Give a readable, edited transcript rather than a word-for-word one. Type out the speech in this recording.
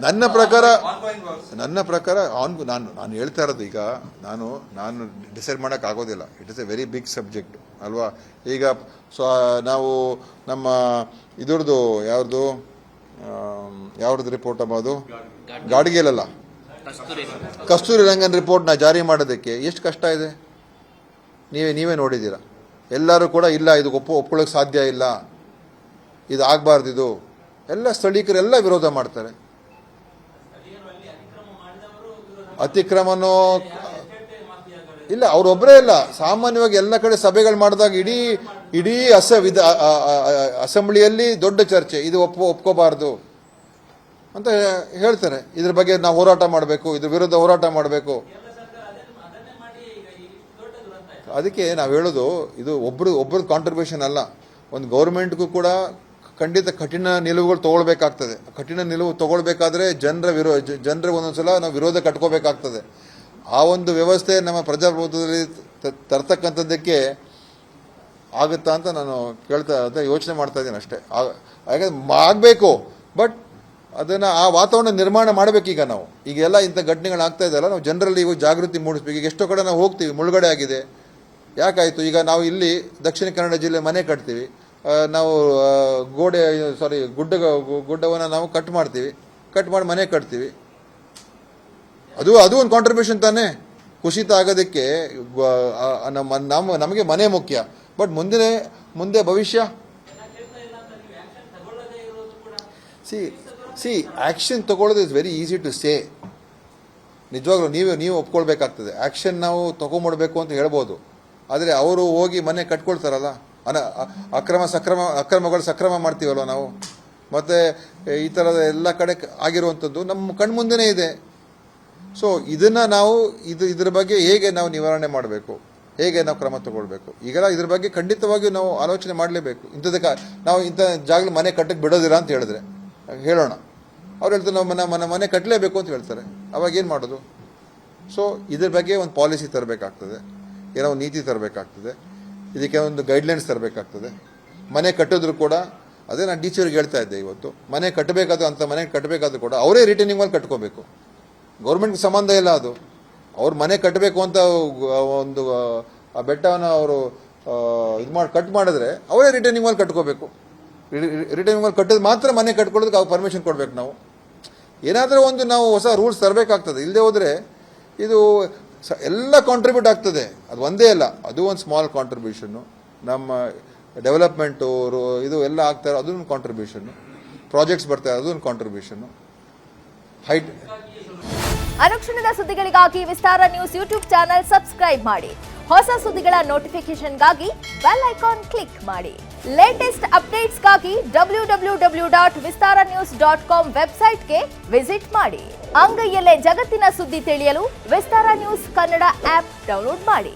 ನನ್ನ ಪ್ರಕಾರ ನಾನು ಹೇಳ್ತಾ ಇರೋದು ಈಗ ನಾನು ಡಿಸೈಡ್ ಮಾಡೋಕ್ಕಾಗೋದಿಲ್ಲ. It is a very big subject ಅಲ್ವಾ. ಈಗ ನಾವು ನಮ್ಮ ಇದ್ರದ್ದು ಯಾವ್ದು ರಿಪೋರ್ಟ್ ಅದು ಗಾಡ್ಗೇಲಲ್ಲ ಕಸ್ತೂರಿ ರಂಗನ್ ರಿಪೋರ್ಟ್ನ ಜಾರಿ ಮಾಡೋದಕ್ಕೆ ಎಷ್ಟು ಕಷ್ಟ ಇದೆ ನೀವೇ ನೋಡಿದ್ದೀರಾ. ಎಲ್ಲರೂ ಕೂಡ ಇಲ್ಲ ಇದು ಒಪ್ಕೊಳ್ಳೋಕೆ ಸಾಧ್ಯ ಇಲ್ಲ, ಇದು ಆಗಬಾರ್ದು, ಇದು ಎಲ್ಲ ಸ್ಥಳೀಕರೆಲ್ಲ ವಿರೋಧ ಮಾಡ್ತಾರೆ. ಅತಿಕ್ರಮನೋ ಇಲ್ಲ, ಅವರೊಬ್ಬರೇ ಇಲ್ಲ, ಸಾಮಾನ್ಯವಾಗಿ ಎಲ್ಲ ಕಡೆ ಸಭೆಗಳು ಮಾಡಿದಾಗ ಇಡೀ ಅಸೆಂಬ್ಲಿಯಲ್ಲಿ ದೊಡ್ಡ ಚರ್ಚೆ, ಇದು ಒಪ್ಕೋಬಾರ್ದು ಅಂತ ಹೇಳ್ತಾರೆ. ಇದ್ರ ಬಗ್ಗೆ ನಾವು ಹೋರಾಟ ಮಾಡಬೇಕು, ಇದ್ರ ವಿರುದ್ಧ ಹೋರಾಟ ಮಾಡಬೇಕು. ಅದಕ್ಕೆ ನಾವು ಹೇಳೋದು ಇದು ಒಬ್ರದ್ದು ಕಾಂಟ್ರಿಬ್ಯೂಷನ್ ಅಲ್ಲ. ಒಂದು ಗೌರ್ಮೆಂಟ್ಗೂ ಕೂಡ ಖಂಡಿತ ಕಠಿಣ ನಿಲುವುಗಳು ತಗೊಳ್ಬೇಕಾಗ್ತದೆ. ಕಠಿಣ ನಿಲುವು ತಗೊಳ್ಬೇಕಾದ್ರೆ ಜನರ ಒಂದೊಂದ್ಸಲ ನಾವು ವಿರೋಧ ಕಟ್ಕೋಬೇಕಾಗ್ತದೆ. ಆ ಒಂದು ವ್ಯವಸ್ಥೆ ನಮ್ಮ ಪ್ರಜಾಪ್ರಭುತ್ವದಲ್ಲಿ ತರ್ತಕ್ಕಂಥದ್ದಕ್ಕೆ ಆಗುತ್ತಾ ಅಂತ ನಾನು ಯೋಚನೆ ಮಾಡ್ತಾ ಇದ್ದೀನಿ ಅಷ್ಟೇ. ಯಾಕಂದ್ರೆ ಆಗಬೇಕು, ಬಟ್ ಅದನ್ನು ಆ ವಾತಾವರಣ ನಿರ್ಮಾಣ ಮಾಡಬೇಕೀಗ ನಾವು. ಈಗೆಲ್ಲ ಇಂಥ ಘಟನೆಗಳಾಗ್ತಾ ಇದೆಯಲ್ಲ, ನಾವು ಜನರಲ್ಲಿ ಇವಾಗ ಜಾಗೃತಿ ಮೂಡಿಸ್ಬೇಕು. ಈಗ ಎಷ್ಟೋ ಕಡೆ ನಾವು ಹೋಗ್ತೀವಿ, ಮುಳುಗಡೆ ಆಗಿದೆ, ಯಾಕಾಯಿತು? ಈಗ ನಾವು ಇಲ್ಲಿ ದಕ್ಷಿಣ ಕನ್ನಡ ಜಿಲ್ಲೆ ಮನೆ ಕಟ್ತೀವಿ, ನಾವು ಗುಡ್ಡವನ್ನು ನಾವು ಕಟ್ ಮಾಡಿ ಮನೆ ಕಟ್ತೀವಿ. ಅದು ಒಂದು ಕಾಂಟ್ರಿಬ್ಯೂಷನ್ ತಾನೇ. ಕುಸಿತ ಆಗೋದಕ್ಕೆ ನಮಗೆ ಮನೆ ಮುಖ್ಯ, ಬಟ್ ಮುಂದೆ ಭವಿಷ್ಯ. ಸಿ ಆ್ಯಕ್ಷನ್ ತಗೊಳ್ಳೋದು is very easy to say. ನಿಜವಾಗ್ಲೂ ನೀವು ಒಪ್ಕೊಳ್ಬೇಕಾಗ್ತದೆ. ಆ್ಯಕ್ಷನ್ ನಾವು ತಗೊಂಡ್ಬಿಡ್ಬೇಕು ಅಂತ ಹೇಳ್ಬೋದು, ಆದರೆ ಅವರು ಹೋಗಿ ಮನೆ ಕಟ್ಕೊಳ್ತಾರಲ್ಲ, ಅಕ್ರಮಗಳು ಸಕ್ರಮ ಮಾಡ್ತೀವಲ್ವ ನಾವು. ಮತ್ತು ಈ ಥರದ ಎಲ್ಲ ಕಡೆ ಆಗಿರುವಂಥದ್ದು ನಮ್ಮ ಕಣ್ಮುಂದೆನೇ ಇದೆ. ಸೊ ಇದನ್ನು ನಾವು ಇದ್ರ ಬಗ್ಗೆ ಹೇಗೆ ನಾವು ನಿವಾರಣೆ ಮಾಡಬೇಕು, ಹೇಗೆ ನಾವು ಕ್ರಮ ತಗೊಳ್ಬೇಕು, ಈಗೆಲ್ಲ ಇದ್ರ ಬಗ್ಗೆ ಖಂಡಿತವಾಗಿಯೂ ನಾವು ಆಲೋಚನೆ ಮಾಡಲೇಬೇಕು. ನಾವು ಇಂಥ ಜಾಗದಲ್ಲಿ ಮನೆ ಕಟ್ಟಕ್ಕೆ ಬಿಡೋದಿಲ್ಲ ಅಂತ ಹೇಳಿದ್ರೆ ಹೇಳೋಣ, ಅವ್ರು ಹೇಳ್ತಾರೆ ನಾವು ಮನೆ ಕಟ್ಟಲೇಬೇಕು ಅಂತ ಹೇಳ್ತಾರೆ. ಅವಾಗ ಏನು ಮಾಡೋದು? ಸೊ ಇದ್ರ ಬಗ್ಗೆ ಒಂದು ಪಾಲಿಸಿ ತರಬೇಕಾಗ್ತದೆ, ಏನೋ ಒಂದು ನೀತಿ ತರಬೇಕಾಗ್ತದೆ, ಇದಕ್ಕೆ ಒಂದು ಗೈಡ್ಲೈನ್ಸ್ ತರಬೇಕಾಗ್ತದೆ. ಮನೆ ಕಟ್ಟಿದ್ರು ಕೂಡ ಅದೇ ನಾನು ಟೀಚರ್ಗೆ ಹೇಳ್ತಾ ಇದ್ದೆ ಇವತ್ತು, ಮನೆ ಕಟ್ಟಬೇಕಾದ್ರೂ ಅಂಥ ಮನೆ ಕಟ್ಟಬೇಕಾದ್ರೂ ಕೂಡ ಅವರೇ ರಿಟರ್ನಿಂಗ್ ವಾಲ್ ಕಟ್ಕೋಬೇಕು. ಗೌರ್ಮೆಂಟ್ಗೆ ಸಂಬಂಧ ಇಲ್ಲ ಅದು. ಅವ್ರು ಮನೆ ಕಟ್ಟಬೇಕು ಅಂತ ಒಂದು ಆ ಬೆಟ್ಟವನ್ನು ಅವರು ಕಟ್ ಮಾಡಿದ್ರೆ ಅವರೇ ರಿಟರ್ನಿಂಗ್ ವಾಲ್ ಕಟ್ಕೋಬೇಕು. ರಿಟರ್ನಿಂಗ್ ವಾಲ್ ಕಟ್ಟಿದ್ರೆ ಮಾತ್ರ ಮನೆ ಕಟ್ಕೊಳ್ಳೋದಕ್ಕೆ ಅವ್ರು ಪರ್ಮಿಷನ್ ಕೊಡ್ಬೇಕು. ನಾವು ಏನಾದರೂ ಒಂದು ನಾವು ಹೊಸ ರೂಲ್ಸ್ ತರಬೇಕಾಗ್ತದೆ. ಇಲ್ಲದೆ ಹೋದರೆ ಇದು ಎಲ್ಲ ಕಾಂಟ್ರಿಬ್ಯೂಟ್ ಆಗ್ತದೆ. ಅದು ಒಂದೇ ಅಲ್ಲ, ಅದು ಒಂದು ಸ್ಮಾಲ್ ಕಾಂಟ್ರಿಬ್ಯೂಷನ್ನು. ನಮ್ಮ ಡೆವಲಪ್ಮೆಂಟು ಇದು ಎಲ್ಲ ಆಗ್ತಾರೆ, ಅದೊಂದು ಕಾಂಟ್ರಿಬ್ಯೂಷನ್ನು. ಪ್ರಾಜೆಕ್ಟ್ಸ್ ಬರ್ತಾರೆ, ಅದೊಂದು ಕಾಂಟ್ರಿಬ್ಯೂಷನ್ನು. ಅನುಕ್ಷಣದ ಸುದ್ದಿಗಳಿಗಾಗಿ ವಿಸ್ತಾರ ನ್ಯೂಸ್ ಯೂಟ್ಯೂಬ್ ಚಾನೆಲ್ ಸಬ್ಸ್ಕ್ರೈಬ್ ಮಾಡಿ. ಹೊಸ ಸುದ್ದಿಗಳ ನೋಟಿಫಿಕೇಶನ್ಗಾಗಿ ಬೆಲ್ ಐಕಾನ್ ಕ್ಲಿಕ್ ಮಾಡಿ. ಲೇಟೆಸ್ಟ್ ಅಪ್ಡೇಟ್ಸ್ಗಾಗಿ www.vistaranews.com ವೆಬ್ಸೈಟ್ಗೆ ವಿಸಿಟ್ ಮಾಡಿ. ಅಂಗೈಯಲ್ಲೇ ಜಗತ್ತಿನ ಸುದ್ದಿ ತಿಳಿಯಲು ವಿಸ್ತಾರ ನ್ಯೂಸ್ ಕನ್ನಡ ಆಪ್ ಡೌನ್ಲೋಡ್ ಮಾಡಿ.